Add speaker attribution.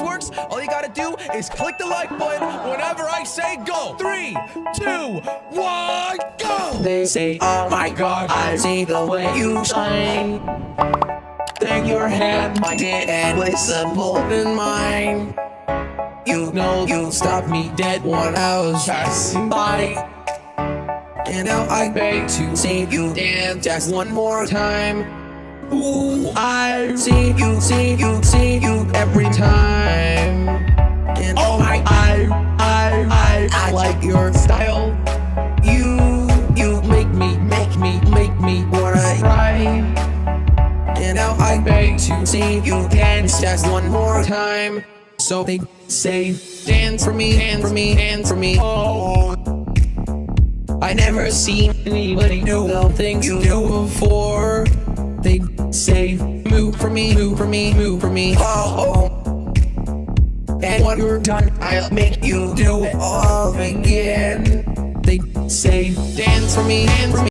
Speaker 1: works, all you gotta do is click the like button whenever I say go. 3, 2, 1, go!
Speaker 2: They say, oh my God, I see the way you shine. Take your hand, my dear, and place a bullet in mine. You know you stopped me dead when I was passing by. And now I beg to see you dance just one more time. Ooh, I see you every time. And oh my, I like your style. You make me wanna cry. And now I beg to see you dance just one more time. So they say, dance for me, dance for me, dance for me. Oh, I never seen anybody do the things you do before. They say, move for me, move for me, move for me. Oh, and when you're done, I'll make you do it all again. They say, dance for me, dance for me.